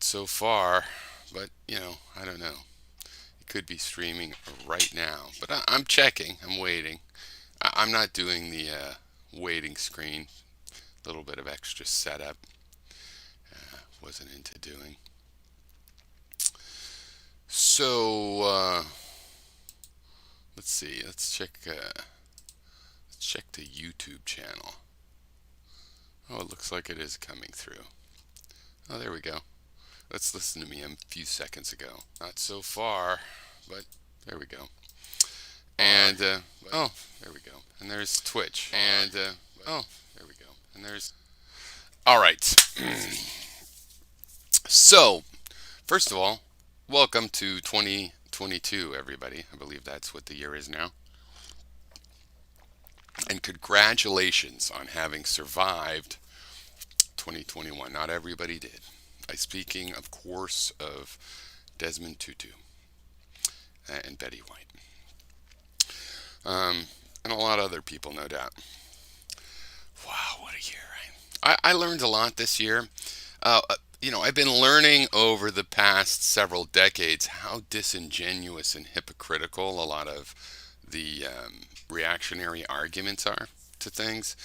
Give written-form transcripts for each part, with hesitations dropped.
Not so far, but I don't know. It could be streaming right now, but I'm checking. I'm waiting. I'm not doing the waiting screen. A little bit of extra setup. Wasn't into doing. So let's see. Let's check. Let's check the YouTube channel. Oh, it looks like it is coming through. Oh, there we go. Let's listen to me a few seconds ago. Not so far, but there we go. And oh, there we go. And there's Twitch. And oh, there we go. And there's. All right. So, first of all, welcome to 2022, everybody. I believe that's what the year is now. And congratulations on having survived 2021. Not everybody did. I'm speaking, of course, of Desmond Tutu and Betty White, and a lot of other people, no doubt. Wow, what a year! I learned a lot this year. I've been learning over the past several decades how disingenuous and hypocritical a lot of the reactionary arguments are to things.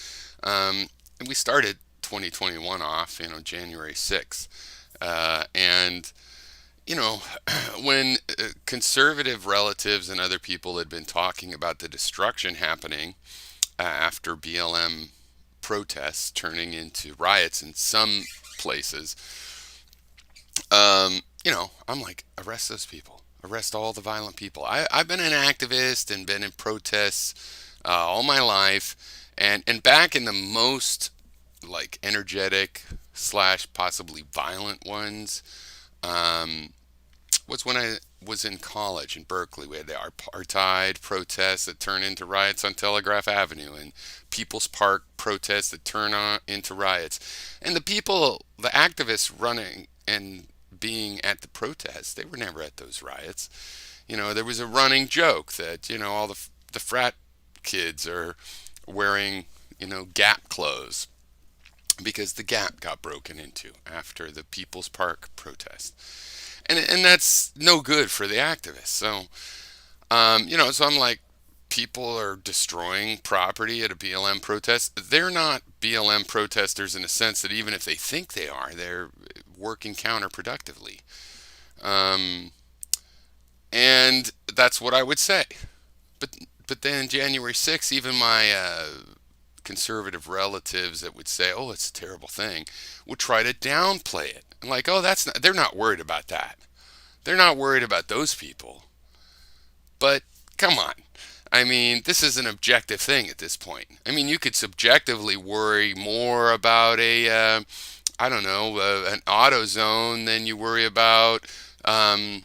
And we started 2021 off, January 6th. And, you know, when conservative relatives and other people had been talking about the destruction happening after BLM protests turning into riots in some places, I'm like, arrest those people. Arrest all the violent people. I've been an activist and been in protests all my life. And back in the most like energetic slash possibly violent ones was when I was in college in Berkeley. We had the apartheid protests that turned into riots on Telegraph Avenue, and People's Park protests that turn into riots. And the people, the activists running and being at the protests, they were never at those riots. There was a running joke that all the frat kids are wearing Gap clothes because the Gap got broken into after the People's Park protest, and that's no good for the activists. So I'm like, people are destroying property at a BLM protest. They're not BLM protesters in a sense that even if they think they are, they're working counterproductively. Um, and that's what I would say. But but then January 6th, even my conservative relatives that would say, "Oh, it's a terrible thing," would try to downplay it. I'm like, "Oh, that's not. They're not worried about that. They're not worried about those people." But come on. I mean, this is an objective thing at this point. I mean, you could subjectively worry more about I don't know, an auto zone than you worry about, I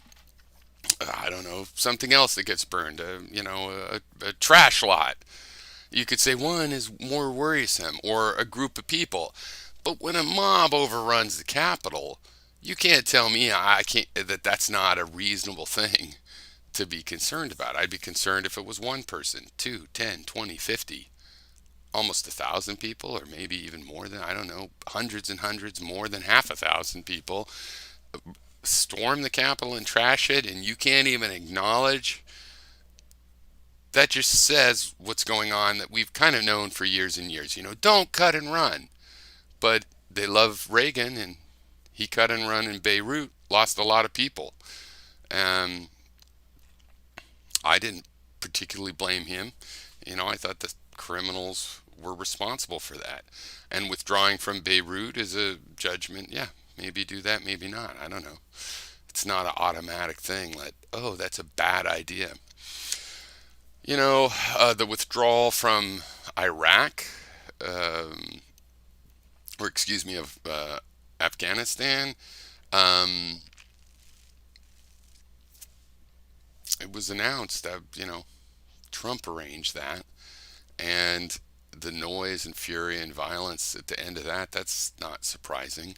don't know, something else that gets burned, a trash lot. You could say one is more worrisome, or a group of people. But when a mob overruns the Capitol, you can't tell me I can't that's not a reasonable thing to be concerned about. I'd be concerned if it was one person, two, 10, 20, 50, almost 1,000 people, or maybe even more than, I don't know, hundreds and hundreds, more than half a thousand people storm the Capitol and trash it, and you can't even acknowledge. That just says what's going on that we've kind of known for years and years. Don't cut and run. But they love Reagan, and he cut and run in Beirut, lost a lot of people. Um, I didn't particularly blame him. I thought the criminals were responsible for that. And withdrawing from Beirut is a judgment. Yeah, maybe do that, maybe not. I don't know. It's not an automatic thing that, oh, that's a bad idea. The withdrawal from Iraq, um, or excuse me, of Afghanistan, um, it was announced that, Trump arranged that. And the noise and fury and violence at the end of that, that's not surprising.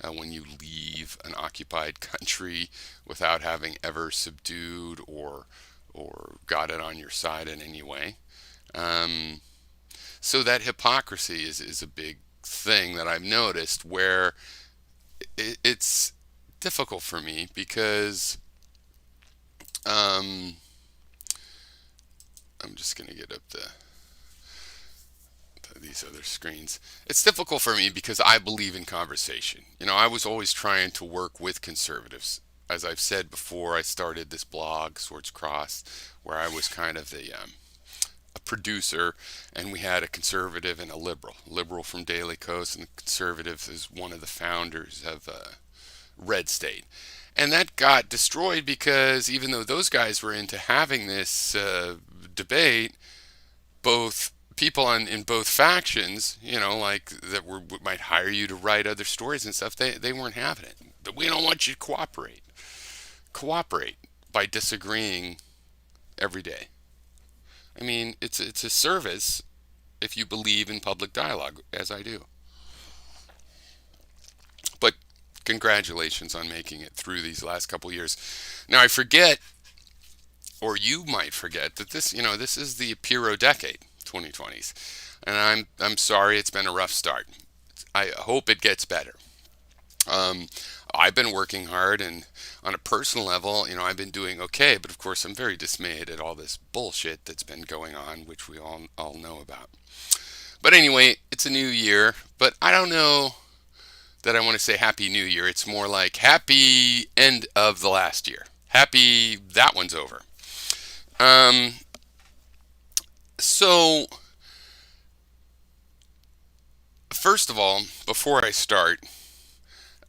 When you leave an occupied country without having ever subdued or got it on your side in any way. Um, so that hypocrisy is a big thing that I've noticed where it's difficult for me because um, I'm just going to get up these other screens. It's difficult for me because I believe in conversation. I was always trying to work with conservatives. As I've said before, I started this blog, Swords Cross, where I was kind of a producer, and we had a conservative and a liberal from Daily Kos, and the conservative is one of the founders of Red State. And that got destroyed because even though those guys were into having this debate, both people in both factions, like that might hire you to write other stories and stuff, they weren't having it. But we don't want you to cooperate. Cooperate by disagreeing every day. I mean, it's a service if you believe in public dialogue, as I do. But congratulations on making it through these last couple years. Now I forget, or you might forget, that this is the Piro decade, 2020s, and I'm sorry it's been a rough start. I hope it gets better. Um, I've been working hard, and on a personal level, I've been doing okay. But of course, I'm very dismayed at all this bullshit that's been going on, which we all know about. But anyway, it's a new year. But I don't know that I want to say Happy New Year. It's more like Happy End of the last year. Happy that one's over. Um, so first of all, before I start,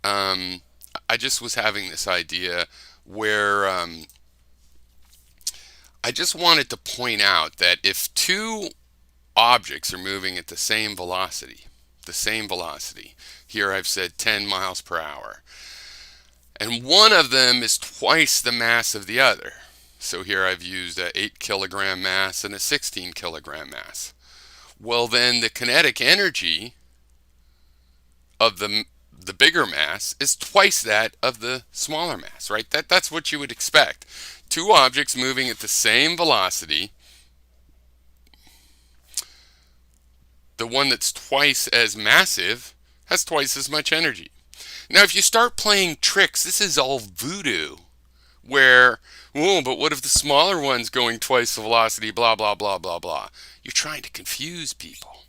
um, I just was having this idea where I just wanted to point out that if two objects are moving at the same velocity, here I've said 10 miles per hour, and one of them is twice the mass of the other. So here I've used a 8 kilogram mass and a 16 kilogram mass. Well, then the kinetic energy of the bigger mass is twice that of the smaller mass, right? That's what you would expect. Two objects moving at the same velocity, the one that's twice as massive has twice as much energy. Now, if you start playing tricks, this is all voodoo, where, oh, but what if the smaller one's going twice the velocity, blah, blah, blah, blah, blah. You're trying to confuse people.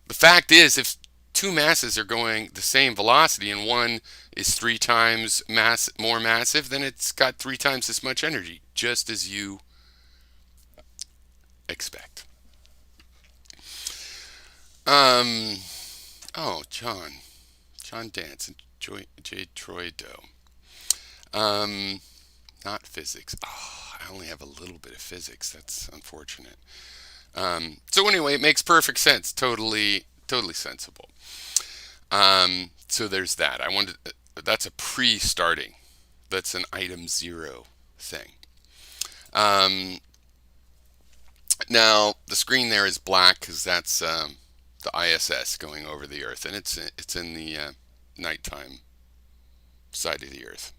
The fact is, if two masses are going the same velocity and one is three times more massive, then it's got three times as much energy, just as you expect. Um, oh, John Dance and Jade Troy Doe. Um, Not physics. Oh, I only have a little bit of physics. That's unfortunate. So anyway, it makes perfect sense. Totally sensible. So there's that. That's a pre-starting. That's an item zero thing. Um, Now the screen there is black because that's the ISS going over the Earth, and it's in the nighttime side of the Earth.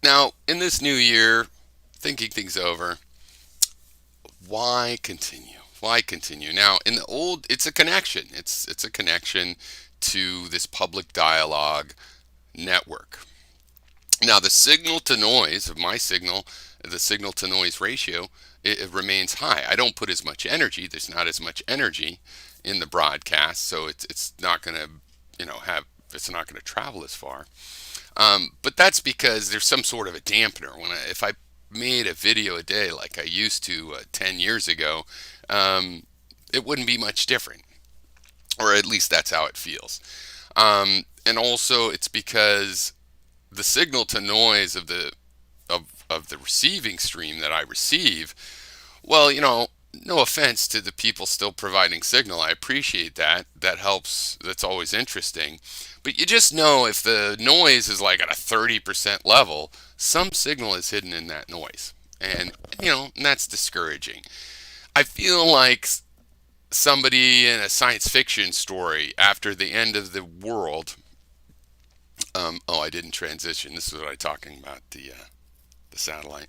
Now in this new year, thinking things over, why continue? Why continue? Now, in the old, it's a connection. It's a connection to this public dialogue network. Now, the signal to noise of my signal, the signal to noise ratio, it remains high. I don't put as much energy. There's not as much energy in the broadcast, so it's not going to, have it's not going to travel as far. But that's because there's some sort of a dampener. If I made a video a day like I used to 10 years ago, it wouldn't be much different, or at least that's how it feels. And also, it's because the signal to noise of the receiving stream that I receive, well, no offense to the people still providing signal. I appreciate that. That helps. That's always interesting. But you just know if the noise is like at a 30% level, some signal is hidden in that noise. And that's discouraging. I feel like somebody in a science fiction story after the end of the world. Oh, I didn't transition. This is what I'm talking about, the satellite.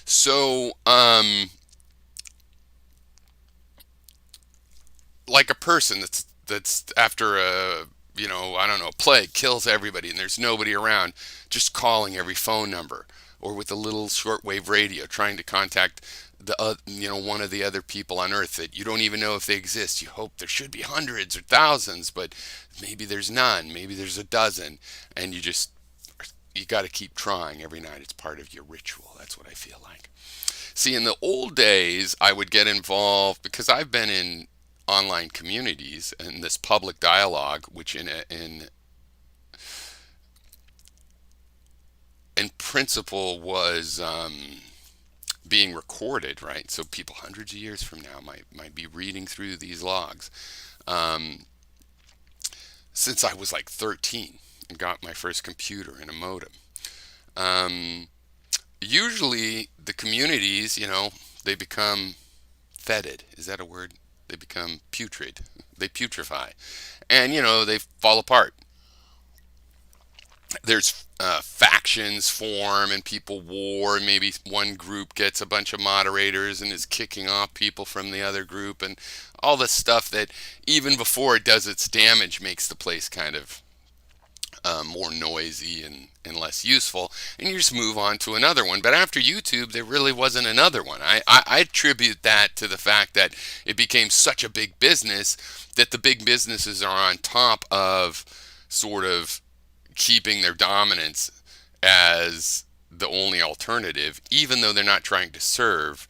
So, like a person that's after I don't know, plague kills everybody and there's nobody around, just calling every phone number, or with a little shortwave radio trying to contact one of the other people on Earth that you don't even know if they exist. You hope there should be hundreds or thousands, but maybe there's none, maybe there's a dozen, and you got to keep trying every night. It's part of your ritual. That's what I feel like. See, in the old days, I would get involved because I've been in online communities and this public dialogue, which in principle was being recorded, right? So people hundreds of years from now might be reading through these logs. Um, since I was like 13 and got my first computer and a modem. Um, Usually the communities, they become fetid. Is that a word? They become putrid. They putrefy. And, they fall apart. There's factions form and people war, and maybe one group gets a bunch of moderators and is kicking off people from the other group, and all this stuff that even before it does its damage makes the place kind of more noisy and less useful, and you just move on to another one. But after YouTube, there really wasn't another one. I attribute that to the fact that it became such a big business that the big businesses are on top of sort of keeping their dominance as the only alternative, even though they're not trying to serve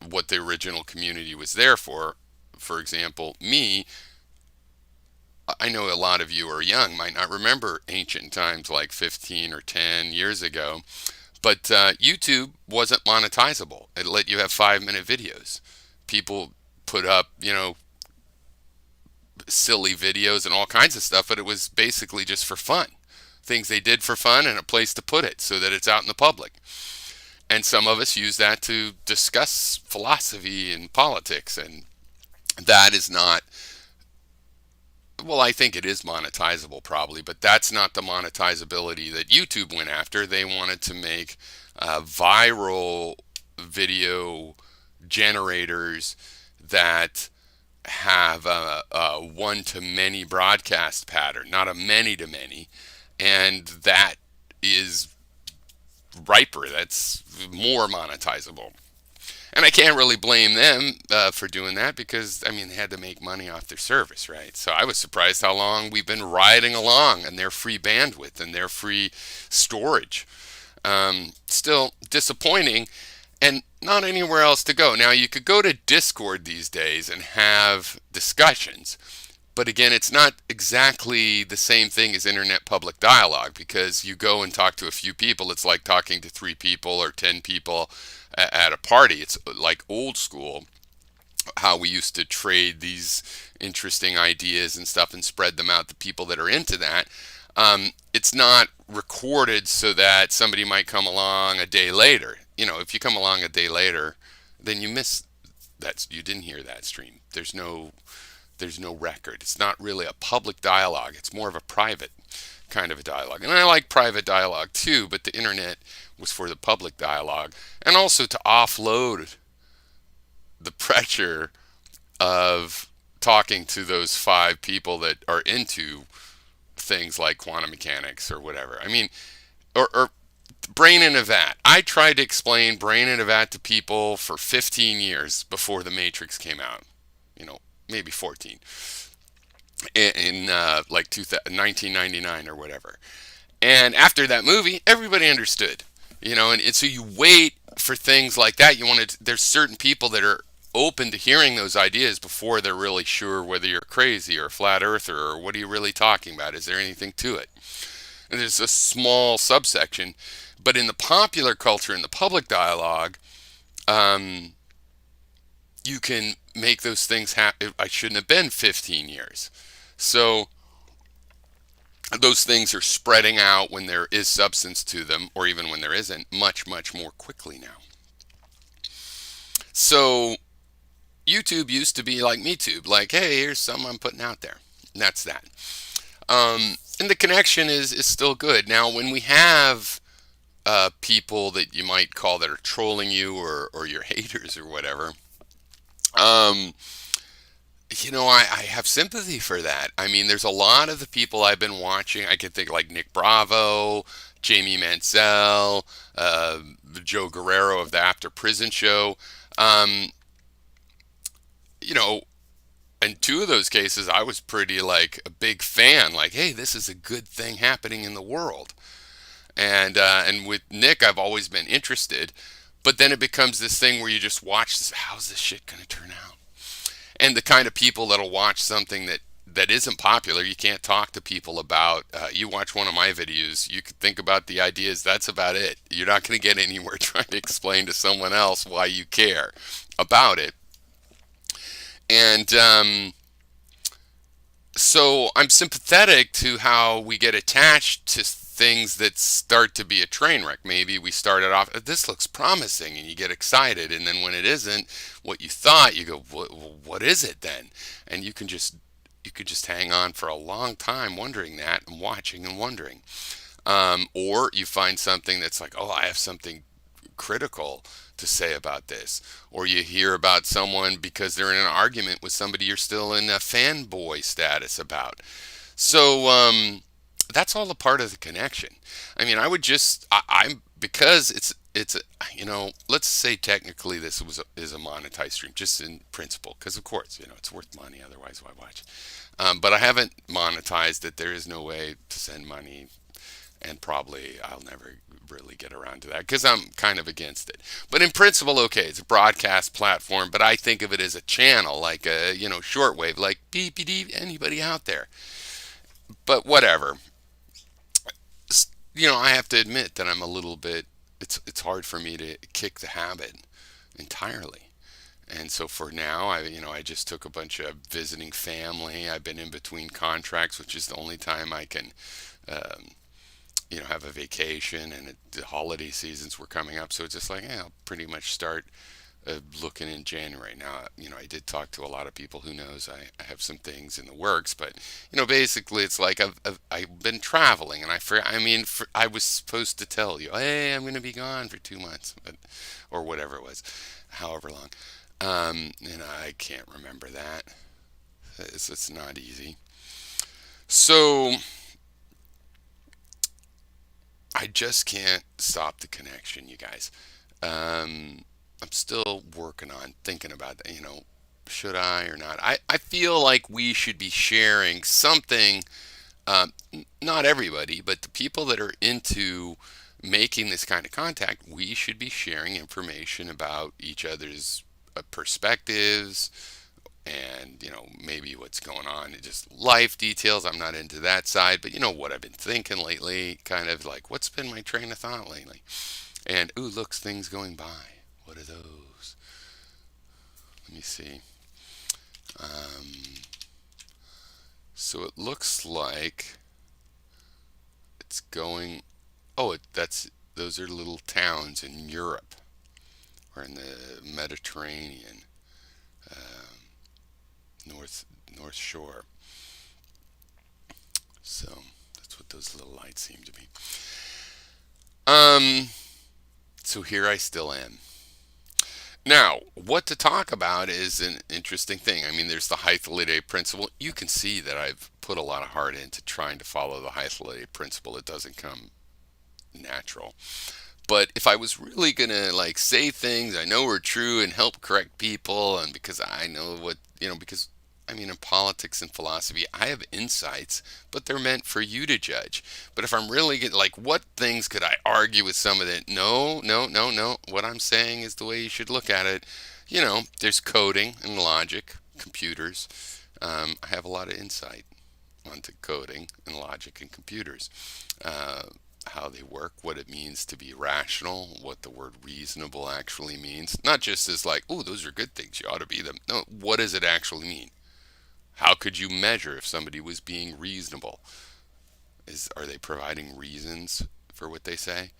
what the original community was there for. For example, me, I know a lot of you are young, might not remember ancient times like 15 or 10 years ago, but YouTube wasn't monetizable. It let you have 5-minute videos. People put up, silly videos and all kinds of stuff, but it was basically just for fun. Things they did for fun and a place to put it so that it's out in the public. And some of us use that to discuss philosophy and politics, and that is not, well, I think it is monetizable probably, but that's not the monetizability that YouTube went after. They wanted to make viral video generators that have a one-to-many broadcast pattern, not a many-to-many, and that is riper. That's more monetizable. And I can't really blame them for doing that because, I mean, they had to make money off their service, right? So I was surprised how long we've been riding along and their free bandwidth and their free storage. Still disappointing and not anywhere else to go. Now, you could go to Discord these days and have discussions, but again, it's not exactly the same thing as internet public dialogue because you go and talk to a few people. It's like talking to 3 people or 10 people at a party. It's like old school, how we used to trade these interesting ideas and stuff and spread them out to people that are into that. It's not recorded so that somebody might come along a day later. If you come along a day later, then you miss that. You didn't hear that stream. There's no record. It's not really a public dialogue. It's more of a private kind of a dialogue. And I like private dialogue too, but the internet was for the public dialogue and also to offload the pressure of talking to those 5 people that are into things like quantum mechanics or whatever. I mean, or brain in a vat. I tried to explain brain in a vat to people for 15 years before the Matrix came out. Maybe 14 in like 1999 or whatever. And after that movie, everybody understood. And so you wait for things like that. There's certain people that are open to hearing those ideas before they're really sure whether you're crazy or a flat earther or what are you really talking about? Is there anything to it? And there's a small subsection, but in the popular culture, in the public dialogue, you can make those things happen. I shouldn't have been 15 years. So those things are spreading out when there is substance to them, or even when there isn't, much, much more quickly now. So YouTube used to be like MeTube, like, hey, here's something I'm putting out there. And that's that. And the connection is still good. Now, when we have people that you might call that are trolling you or your haters or whatever, I have sympathy for that. I mean, there's a lot of the people I've been watching. I could think like Nick Bravo, Jamie Mansell, uh, Joe Guerrero of the After Prison Show. Um, you know, in two of those cases, I was pretty like a big fan. Like, hey, this is a good thing happening in the world. And with Nick, I've always been interested. But then it becomes this thing where you just watch this. How's this shit gonna turn out? And the kind of people that'll watch something that isn't popular, you can't talk to people about. You watch one of my videos, you could think about the ideas. That's about it. You're not going to get anywhere trying to explain to someone else why you care about it. And so I'm sympathetic to how we get attached to things that start to be a train wreck. Maybe we started off, this looks promising, and you get excited, and then when it isn't what you thought, you go, what is it then? And you could just hang on for a long time wondering that and watching and wondering. Or you find something that's like, oh, I have something critical to say about this. Or you hear about someone because they're in an argument with somebody you're still in a fanboy status about. So that's all a part of the connection. I mean, I would just, I'm because it's a, let's say technically this is a monetized stream, just in principle, because of course, it's worth money. Otherwise, why watch? But I haven't monetized it. There is no way to send money, and probably I'll never really get around to that because I'm kind of against it. But in principle, okay, it's a broadcast platform, but I think of it as a channel, like a shortwave, like BPD. Anybody out there? But whatever. I have to admit that I'm a little bit. It's hard for me to kick the habit entirely. And so for now, I just took a bunch of visiting family. I've been in between contracts, which is the only time I can um, have a vacation, and the holiday seasons were coming up. So it's just like, I'll pretty much start looking in January. Now, I did talk to a lot of people who knows I have some things in the works, but basically it's like I've been traveling, and I was supposed to tell you, hey, I'm going to be gone for 2 months, or whatever it was, however long. And I can't remember that. It's not easy. So I just can't stop the connection, you guys. I'm still working on thinking about that. Should I or not? I feel like we should be sharing something. Not everybody, but the people that are into making this kind of contact, we should be sharing information about each other's perspectives, and maybe what's going on, just life details. I'm not into that side, but what I've been thinking lately, kind of like what's been my train of thought lately. And ooh, looks, things going by. What are those? Let me see. So it looks like it's going. Oh, that's those are little towns in Europe or in the Mediterranean, um, north North Shore. So that's what those little lights seem to be. Um, so here I still am. Now, what to talk about is an interesting thing. I mean, there's the Hythlodae principle. You can see that I've put a lot of heart into trying to follow the Hythlodae principle. It doesn't come natural. But if I was really gonna like say things I know are true and help correct people, and because I know what because in politics and philosophy, I have insights, but they're meant for you to judge. But if I'm really like, what things could I argue with some of it? No, no, no, no. What I'm saying is the way you should look at it. There's coding and logic, computers. I have a lot of insight onto coding and logic and computers. Uh, how they work, what it means to be rational, what the word reasonable actually means. Not just as like, oh, those are good things, you ought to be them. No, what does it actually mean? How could you measure if somebody was being reasonable? Are they providing reasons for what they say?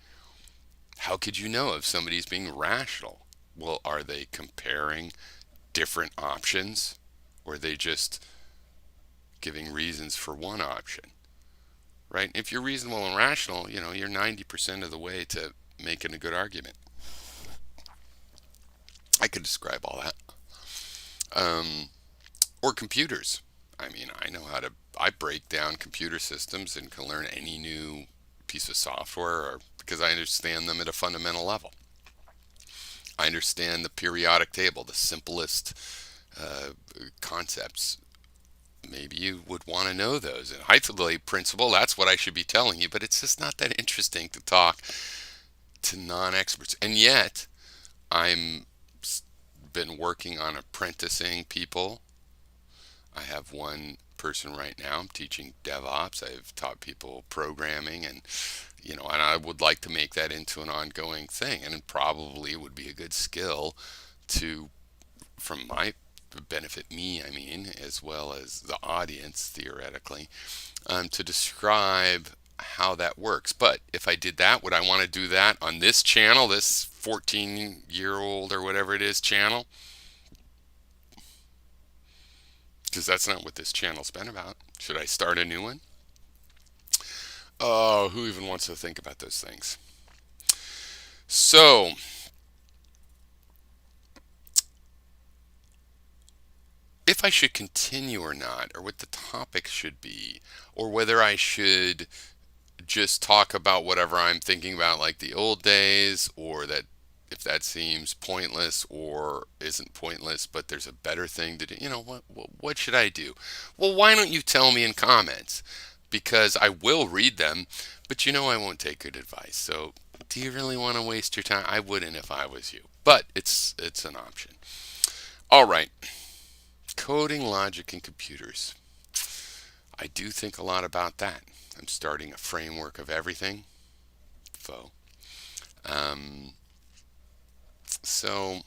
How could you know if somebody's being rational? Well, are they comparing different options, or are they just giving reasons for one option? Right? If you're reasonable and rational, you're 90% of the way to making a good argument. I could describe all that. Um, or computers. I mean, I break down computer systems and can learn any new piece of software because I understand them at a fundamental level. I understand the periodic table, the simplest uh, concepts. Maybe you would want to know those. And Hythelite principle, that's what I should be telling you, but it's just not that interesting to talk to non-experts. And yet, I'm been working on apprenticing people. I have one person right now. I'm teaching DevOps. I've taught people programming, and I would like to make that into an ongoing thing. And it probably would be a good skill to, from my benefit me, I mean, as well as the audience theoretically, to describe how that works. But if I did that, would I want to do that on this channel, this 14-year-old or whatever it is channel? Because that's not what this channel's been about. Should I start a new one? Oh, who even wants to think about those things? So, if I should continue or not, or what the topic should be, or whether I should just talk about whatever I'm thinking about, like the old days, or that if that seems pointless or isn't pointless, but there's a better thing to do. What should I do? Well, why don't you tell me in comments? Because I will read them, but I won't take good advice. So, do you really want to waste your time? I wouldn't if I was you, but it's an option. All right, coding logic in computers. I do think a lot about that. I'm starting a framework of everything. Faux. Um, so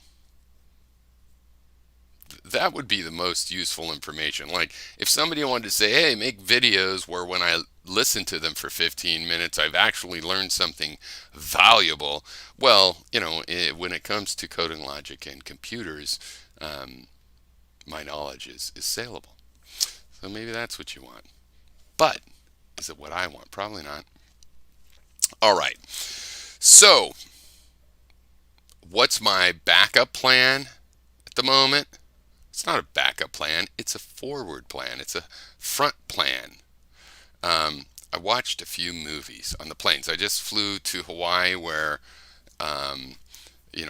that would be the most useful information. Like if somebody wanted to say, hey, make videos where when I listen to them for 15 minutes, I've actually learned something valuable. Well, when it comes to coding logic and computers, um, my knowledge is saleable. So maybe that's what you want. But is it what I want? Probably not. All right. So, what's my backup plan at the moment? It's not a backup plan, it's a forward plan, it's a front plan. I watched a few movies on the planes. I just flew to Hawaii where, um,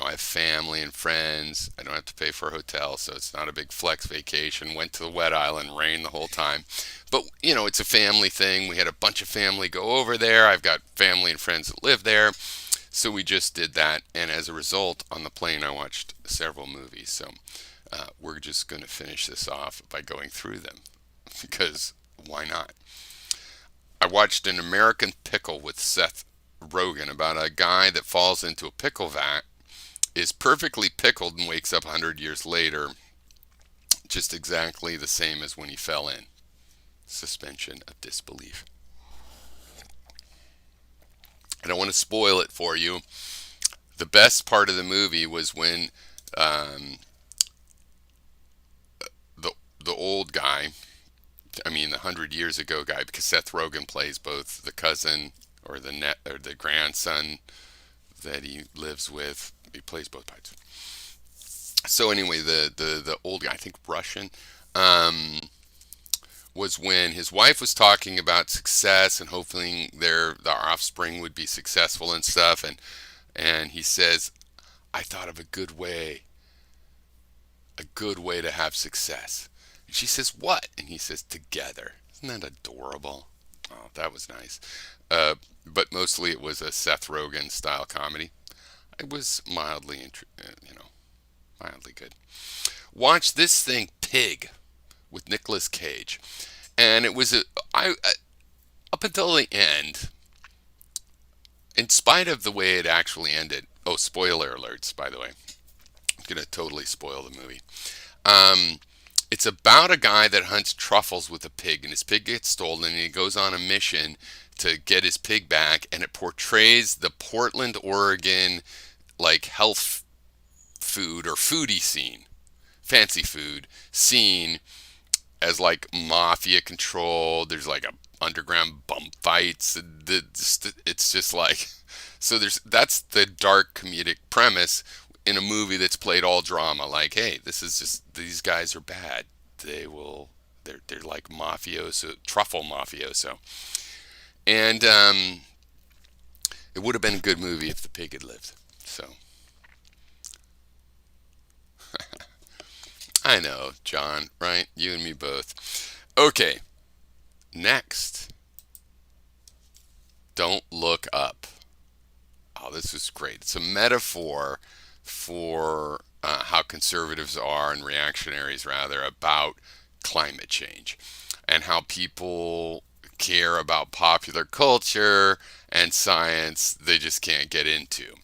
I have family and friends. I don't have to pay for a hotel, so it's not a big flex vacation. Went to the wet island, rained the whole time. But, it's a family thing. We had a bunch of family go over there. I've got family and friends that live there. So we just did that. And as a result, on the plane, I watched several movies. So we're just going to finish this off by going through them because why not? I watched An American Pickle with Seth Rogen about a guy that falls into a pickle vat, is perfectly pickled, and wakes up 100 years later just exactly the same as when he fell in. Suspension of disbelief. I don't want to spoil it for you. The best part of the movie was when um, the the old guy, I mean the 100 years ago guy, because Seth Rogen plays both the cousin or the grandson that he lives with. He plays both parts. So anyway, the old guy, I think Russian, um, was when his wife was talking about success and hoping their offspring would be successful and stuff, and he says, "I thought of a good way to have success." And she says, "What?" And he says, "Together." Isn't that adorable? Oh, that was nice. But mostly it was a Seth Rogen style comedy. It was mildly good. Watch this thing, Pig, with Nicolas Cage, and it was up until the end, in spite of the way it actually ended. Oh, spoiler alerts, by the way. I'm gonna totally spoil the movie. Um, it's about a guy that hunts truffles with a pig, and his pig gets stolen, and he goes on a mission to get his pig back, and it portrays the Portland, Oregon, like health food or foodie scene, fancy food scene as like mafia controlled. There's like a underground bump fights. It's just like so. That's the dark comedic premise in a movie that's played all drama. Like, hey, this is just these guys are bad. they will. They're like mafioso, truffle mafioso, and it would have been a good movie if the pig had lived. So I know, John. Right? You and me both. Okay, next. Don't look up. Oh, this is great. It's a metaphor for how conservatives are and reactionaries, rather, about climate change and how people care about popular culture and science they just can't get into.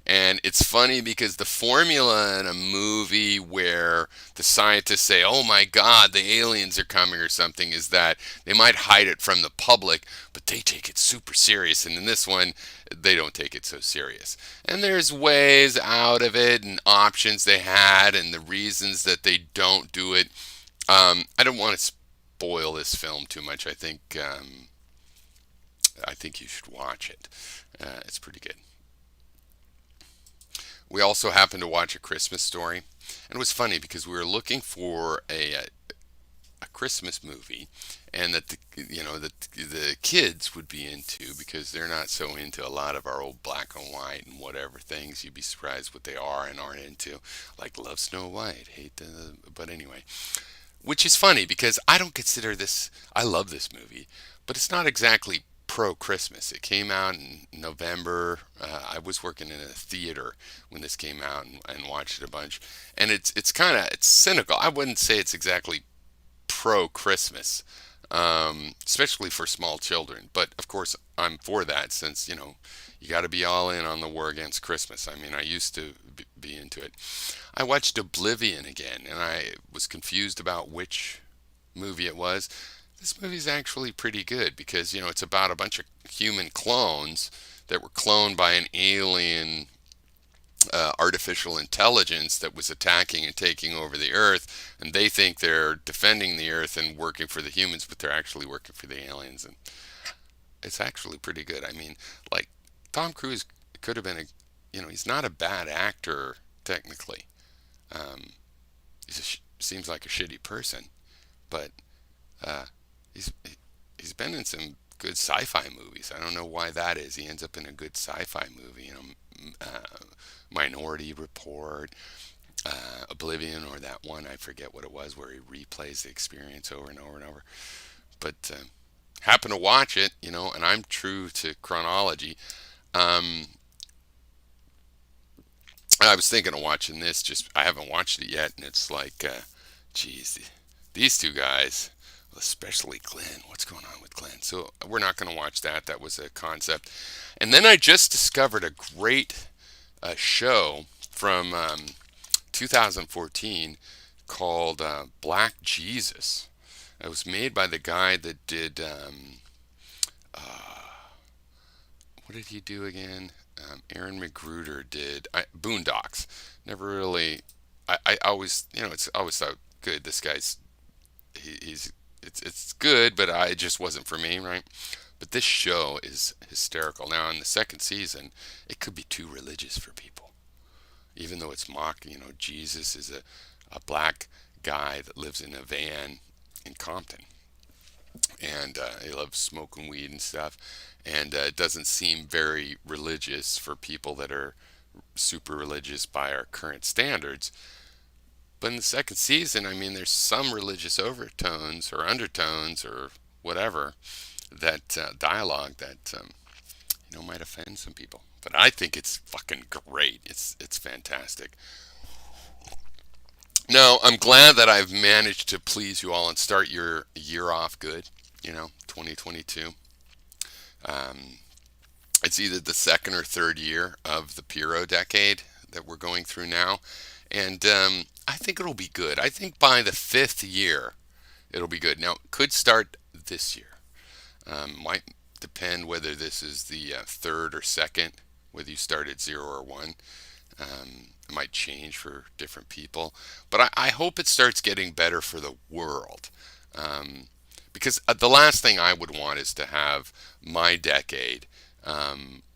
And it's funny because the formula in a movie where the scientists say, oh my God, the aliens are coming or something, is that they might hide it from the public, but they take it super serious. And in this one, they don't take it so serious. And there's ways out of it and options they had and the reasons that they don't do it. I don't want to spoil this film too much. I think you should watch it. It's pretty good. We also happened to watch A Christmas Story, and it was funny because we were looking for a Christmas movie, and that the kids would be into because they're not so into a lot of our old black and white and whatever things. You'd be surprised what they are and aren't into, like love Snow White, hate the. But anyway, which is funny because I don't consider this. I love this movie, but it's not exactly pro Christmas. It came out in November. I was working in a theater when this came out and watched it a bunch. And it's kind of it's cynical. I wouldn't say it's exactly pro Christmas, especially for small children. But of course, I'm for that since you got to be all in on the war against Christmas. I mean, I used to be into it. I watched Oblivion again, and I was confused about which movie it was. This movie's actually pretty good because it's about a bunch of human clones that were cloned by an alien artificial intelligence that was attacking and taking over the Earth, and they think they're defending the Earth and working for the humans, but they're actually working for the aliens, and it's actually pretty good. I mean, like Tom Cruise could have been he's not a bad actor technically. Um, seems like a shitty person, but uh, he's he's been in some good sci-fi movies. I don't know why that is. He ends up in a good sci-fi movie, Minority Report, Oblivion, or that one I forget what it was where he replays the experience over and over and over. But happen to watch it, and I'm true to chronology. Um, I was thinking of watching this. Just I haven't watched it yet, and it's like, geez, these two guys, especially Glenn. What's going on with Glenn? So we're not going to watch that. That was a concept. And then I just discovered a great show from 2014 called Black Jesus. It was made by the guy that did what did he do again? Aaron McGruder did Boondocks. Never really. I always it's always thought good. This guy's he's it's good, but I it just wasn't for me, right? But this show is hysterical. Now in the second season, it could be too religious for people, even though it's mock. Jesus is a black guy that lives in a van in Compton, and he loves smoking weed and stuff, and it doesn't seem very religious for people that are super religious by our current standards. But in the second season, I mean, there's some religious overtones or undertones or whatever that dialogue that might offend some people. But I think it's fucking great. It's fantastic. No, I'm glad that I've managed to please you all and start your year off good. 2022. Um, it's either the second or third year of the Piro decade that we're going through now, and I think it'll be good. I think by the fifth year, it'll be good. Now, it could start this year. Might depend whether this is the third or second, whether you start at 0 or 1. It might change for different people, but I hope it starts getting better for the world. Because the last thing I would want is to have my decade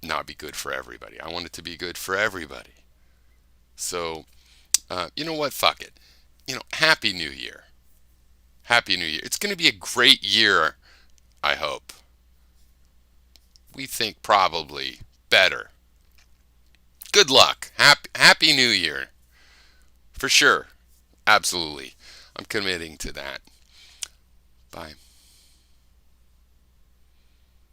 not be good for everybody. I want it to be good for everybody. So, you know what? Fuck it. Happy New Year. Happy New Year. It's going to be a great year, I hope. We think probably better. Good luck. Happy New Year. For sure. Absolutely. I'm committing to that. Bye.